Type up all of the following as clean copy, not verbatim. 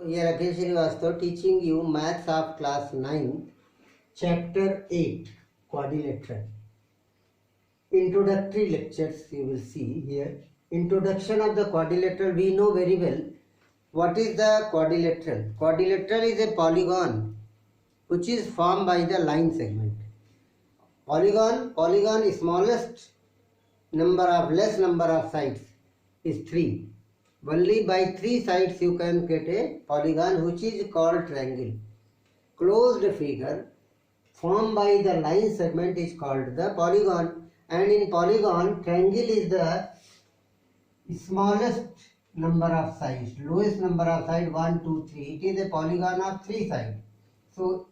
here Rakesh Srivastava teaching you maths of class 9, chapter 8, quadrilateral. Introductory lectures you will see here. Introduction of the quadrilateral. We know very well what is the quadrilateral. Quadrilateral is a polygon which is formed by the line segment. Polygon is smallest less number of sides is 3. Only by 3 sides you can get a polygon which is called triangle. Closed figure formed by the line segment is called the polygon, and in polygon triangle is the smallest number of sides, lowest number of sides 1, 2, 3. It is a polygon of 3 sides. So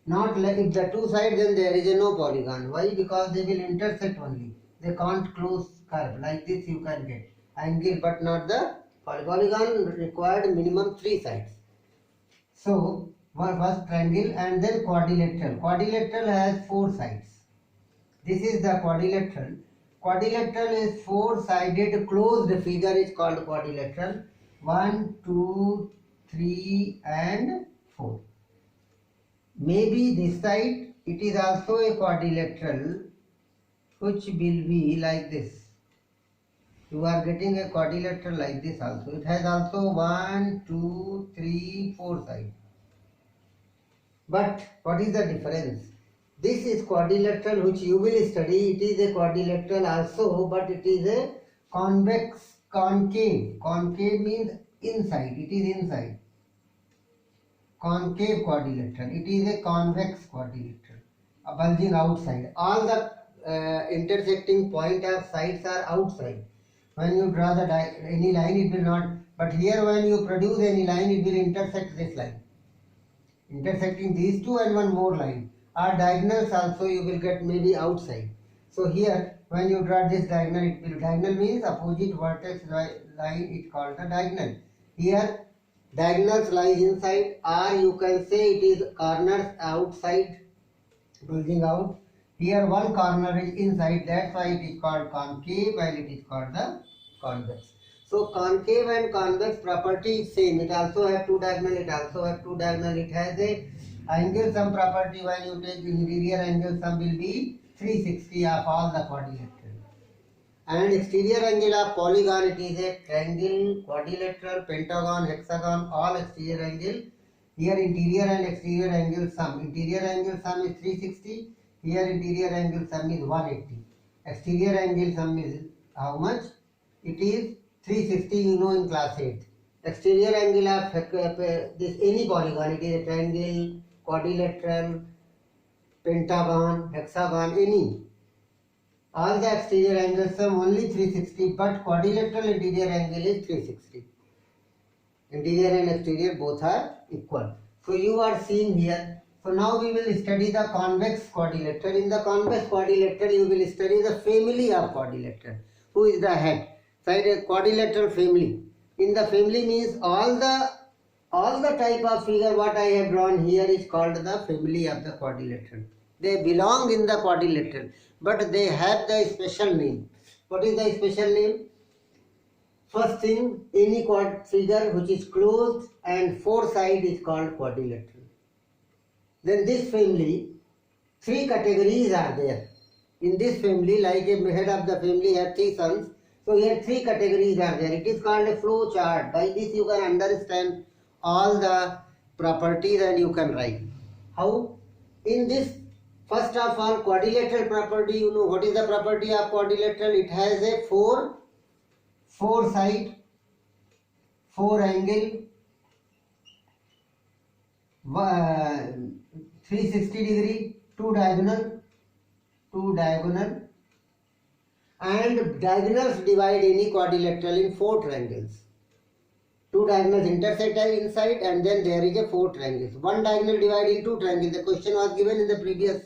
not like if the 2 sides, then there is a no polygon. Why? Because they will intersect only. They can't close curve. Like this you can get angle, but not the polygon required minimum 3 sides. So first triangle and then quadrilateral. Quadrilateral has 4 sides. This is the quadrilateral. Quadrilateral is 4-sided closed figure is called quadrilateral. 1, 2, 3 and 4. Maybe this side it is also a quadrilateral which will be like this. You are getting a quadrilateral like this also. It has also 1, 2, 3, 4 sides. But what is the difference? This is quadrilateral which you will study. It is a quadrilateral also, but it is a convex concave. Concave means inside. It is inside. Concave quadrilateral. It is a convex quadrilateral. A bulging outside. All the intersecting point of sides are outside. When you draw the any line, it will not. But here, when you produce any line, it will intersect this line. Intersecting these two and one more line. Or diagonals also you will get maybe outside. So here, when you draw this diagonal, it will diagonal means opposite vertex line. It called the diagonal. Here, diagonals lies inside, or you can say it is corners outside, bulging out. Here one corner is inside, that's why it is called concave while it is called the convex. So concave and convex property is same. It also have 2 diagonal, it also have 2 diagonal. It has a angle sum property. When you take interior angle sum will be 360 of all the quadrilateral. And exterior angle of polygon, it is a triangle, quadrilateral, pentagon, hexagon, all exterior angle. Here interior and exterior angle sum. Interior angle sum is 360. Here interior angle sum is 180. Exterior angle sum is how much? It is 360, you know in class 8. Exterior angle of this any polygon, it is a triangle, quadrilateral, pentagon, hexagon, any. All the exterior angles sum only 360, but quadrilateral interior angle is 360. Interior and exterior both are equal. So you are seeing here. So now we will study the convex quadrilateral. In the convex quadrilateral, you will study the family of quadrilateral. Who is the head? Side a quadrilateral family. In the family means all the type of figure what I have drawn here is called the family of the quadrilateral. They belong in the quadrilateral, but they have the special name. What is the special name? First thing, any quad figure which is closed and 4 sides is called quadrilateral. Then this family, 3 categories are there. In this family, like a head of the family has 3 sons, so here 3 categories are there. It is called a flow chart. By this you can understand all the properties and you can write. How? In this, first of all, quadrilateral property, you know what is the property of quadrilateral? It has a 4 side, 4 angle, 360 degree, 2 diagonal, and diagonals divide any quadrilateral in 4 triangles. 2 diagonals intersect inside, and then there is a 4 triangles. 1 diagonal divide in 2 triangles. The question was given in the previous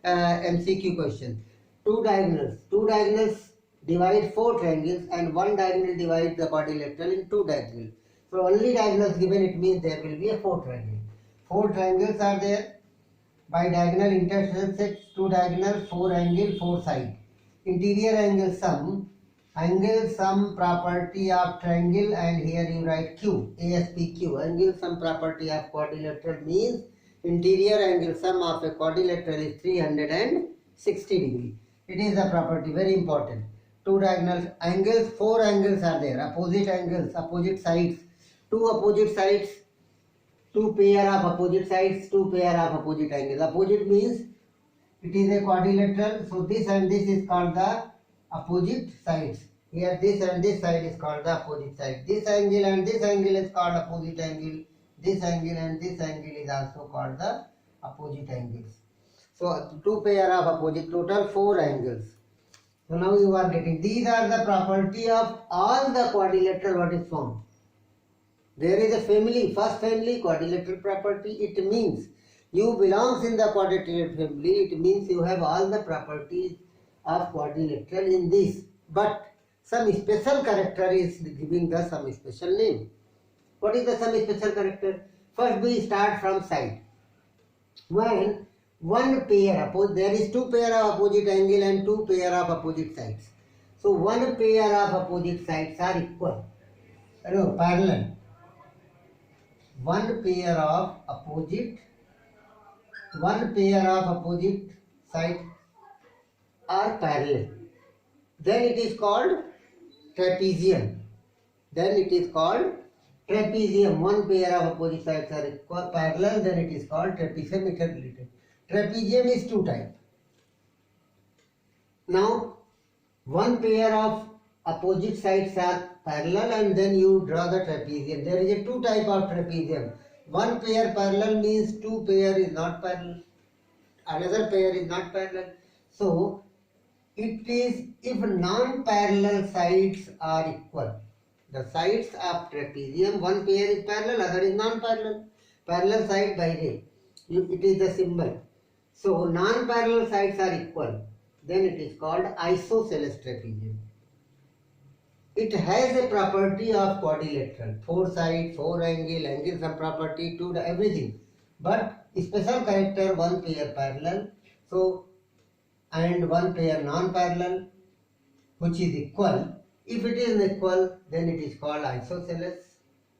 MCQ question. 2 diagonals divide 4 triangles, and 1 diagonal divides the quadrilateral in 2 diagonals. So only diagonals given, it means there will be a 4 triangle. 4 triangles are there. By diagonal intersects 2 diagonal, 4 angle, 4 side. Interior angle sum Angle sum property of triangle, and here you write Q, ASPQ. Angle sum property of quadrilateral means interior angle sum of a quadrilateral is 360 degree. It is a property, very important. Two diagonal angles, four angles are there, opposite angles, opposite sides, two opposite sides, two pair of opposite sides, two pair of opposite angles. Opposite means it is a quadrilateral, so this and this is called the opposite sides. Here this and this side is called the opposite side. This angle and this angle is called opposite angle. This angle and this angle is also called the opposite angles. So two pair of opposite, total four angles. So now you are getting, these are the property of all the quadrilateral what is formed. There is a family, first family, quadrilateral property. It means you belongs in the quadrilateral family. It means you have all the properties of quadrilateral in this. But some special character is giving the some special name. What is the some special character? First we start from side. When one pair, there is two pair of opposite angle and two pair of opposite sides. So one pair of opposite sides are equal. No, parallel. One pair of opposite sides are parallel. Then it is called trapezium. One pair of opposite sides are equal, parallel, then it is called trapezium. It is related. Trapezium is two types. Now, one pair of opposite sides are parallel and then you draw the trapezium. There is a two type of trapezium. One pair parallel means two pair is not parallel. Another pair is not parallel. So, it is if non-parallel sides are equal. The sides of trapezium, one pair is parallel, other is non-parallel. Parallel side by ray. It is the symbol. So, non-parallel sides are equal. Then it is called isosceles trapezium. It has a property of quadrilateral. Four side, four angle, angle sum property, two, everything. But special character, one pair parallel. So, and one pair non-parallel, which is equal. If it is equal, then it is called isosceles.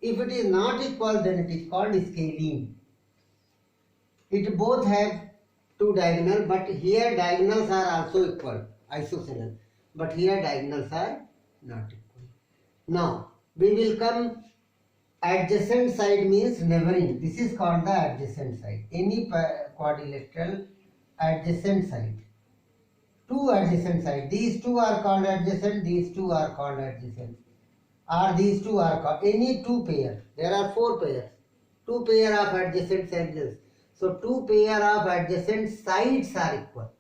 If it is not equal, then it is called scalene. It both have two diagonal, but here diagonals are also equal, isosceles. But here diagonals are not equal. Now, we will come adjacent side means neighboring. This is called the adjacent side. Any quadrilateral adjacent side. Two adjacent sides. These two are called adjacent, these two are called adjacent. Or these two are called any two pair. There are four pairs. Two pair of adjacent angles. So two pair of adjacent sides are equal.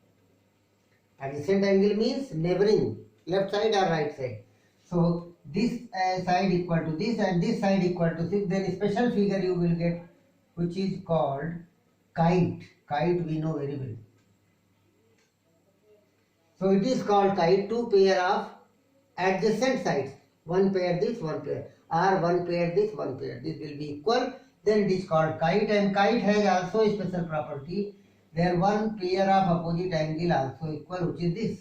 Adjacent angle means neighboring, left side or right side. So this side equal to this and this side equal to this. Then special figure you will get, which is called kite. Kite we know very well. So it is called kite, two pair of adjacent sides. One pair this, one pair. Or one pair this, one pair. This will be equal. Then it is called kite, and kite has also a special property. There one pair of opposite angle also equal, which is this.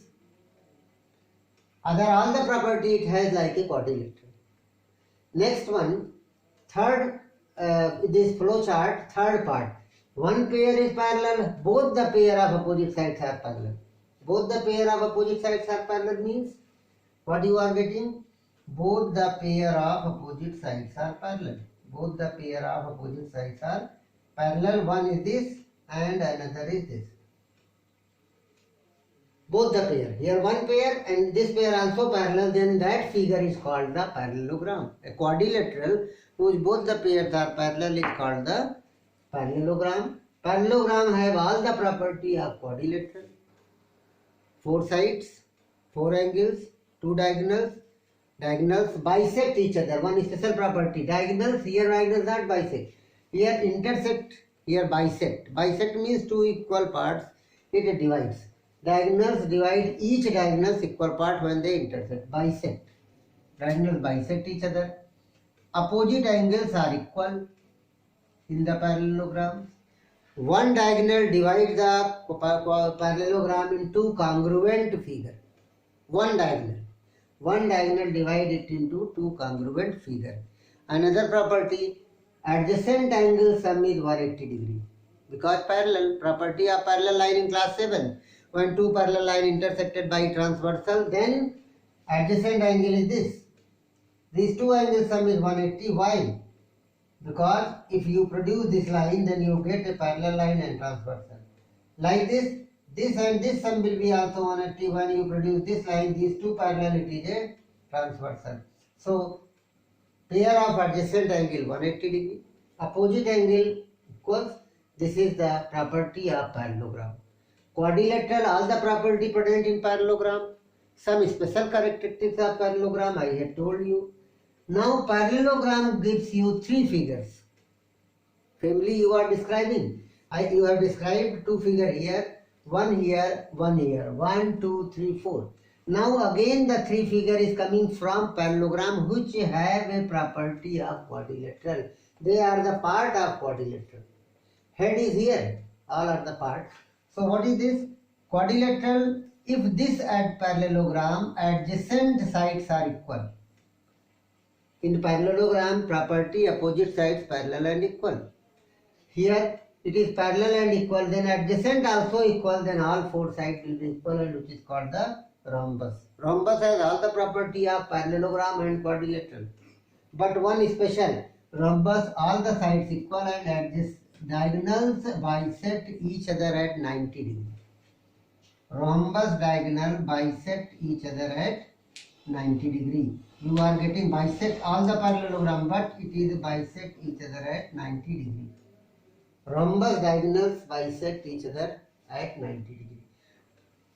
Other all the property it has like a quadrilateral. Next one, third, this flow chart, third part. One pair is parallel, both the pair of opposite sides are parallel. Both the pair of opposite sides are parallel means what you are getting? Both the pair of opposite sides are parallel. Both the pair of opposite sides are parallel. One is this and another is this. Both the pair. Here one pair and this pair also parallel, then that figure is called the parallelogram. A quadrilateral whose both the pairs are parallel is called the parallelogram. Parallelogram have all the property of quadrilateral. Four sides, four angles, two diagonals. Diagonals bisect each other. One special property. Diagonals, here diagonals not bisect. Here intersect, here bisect. Bisect means two equal parts. It divides. Diagonals divide each diagonals equal part when they intersect. Bisect. Diagonals bisect each other. Opposite angles are equal in the parallelogram. One diagonal divides the parallelogram into congruent figure. One diagonal. one diagonal divide it into two congruent figure. Another property, adjacent angle sum is 180 degree. Because parallel, property of parallel line in class 7. When two parallel line intersected by transversal, then adjacent angle is this. These two angles sum is 180. Why? Because if you produce this line, then you get a parallel line and transversal. Like this and this sum will be also 180. When you produce this line, these two parallel, it is a transversal. So, pair of adjacent angle 180 degree, opposite angle equals, this is the property of parallelogram. Quadrilateral, all the property present in parallelogram. Some special characteristics of parallelogram I have told you. Now parallelogram gives you three figures. Family you are describing. You have described two figures here, one here, one here. 1, 2, 3, 4. Now again the three figure is coming from parallelogram which have a property of quadrilateral. They are the part of quadrilateral. Head is here. All are the parts. So what is this? Quadrilateral, if this at parallelogram, adjacent sides are equal. In parallelogram, property opposite sides parallel and equal. Here it is parallel and equal, then adjacent also equal, then all four sides will be equal, and which is called the rhombus. Rhombus has all the property of parallelogram and quadrilateral. But one is special, rhombus all the sides equal and diagonals bisect each other at 90 degree. Rhombus diagonal bisect each other at 90 degree. You are getting bisect all the parallelogram, but it is bisect each other at 90 degree. Rhombus diagonals bisect each other at 90 degree.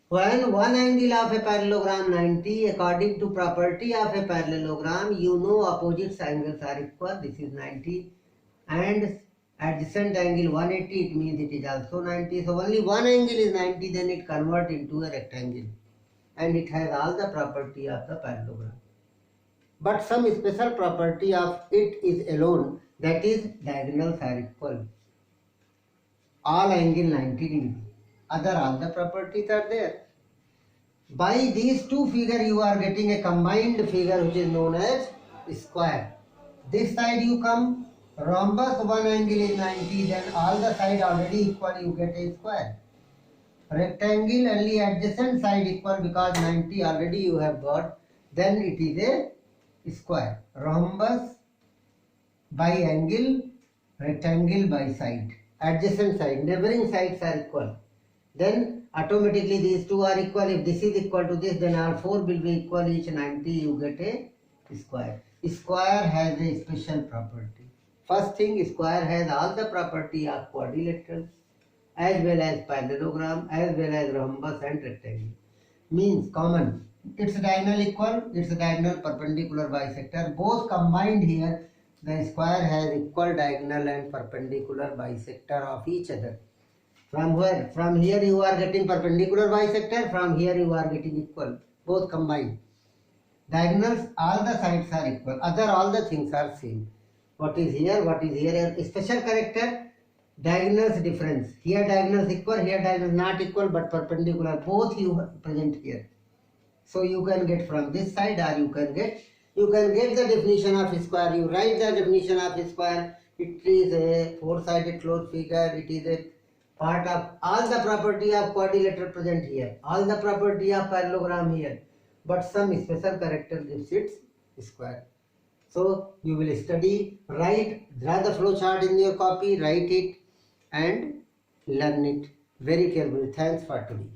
When one angle of a parallelogram 90, according to property of a parallelogram, you know opposite angles are equal. This is 90, and adjacent angle 180, it means it is also 90. So only one angle is 90, then it converts into a rectangle, and it has all the property of the parallelogram. But some special property of it is alone, that is diagonals are equal. All angle 90 degree. Other all the properties are there. By these two figures you are getting a combined figure which is known as square. This side you come, rhombus one angle is 90, then all the side already equal, you get a square. Rectangle only adjacent side equal, because 90 already you have got, then it is a square. Rhombus by angle, rectangle by side. Adjacent side, neighboring sides are equal. Then automatically these two are equal. If this is equal to this, then all four will be equal, each 90, you get a square. Square has a special property. First thing, square has all the property of quadrilateral, as well as parallelogram, as well as rhombus and rectangle. Means common. Its diagonal equal, its diagonal perpendicular bisector. Both combined here, the square has equal diagonal and perpendicular bisector of each other. From where? From here you are getting perpendicular bisector, from here you are getting equal. Both combined. Diagonals, all the sides are equal. Other all the things are same. What is here, what is here. A special character, diagonals difference. Here diagonals equal, here diagonals not equal, but perpendicular. Both you present here. So you can get from this side, or you can get the definition of square. You write the definition of square. It is a four-sided closed figure. It is a part of all the property of quadrilateral present here. All the property of parallelogram here. But some special character gives it square. So you will study, write, draw the flow chart in your copy, write it and learn it very carefully. Thanks for today.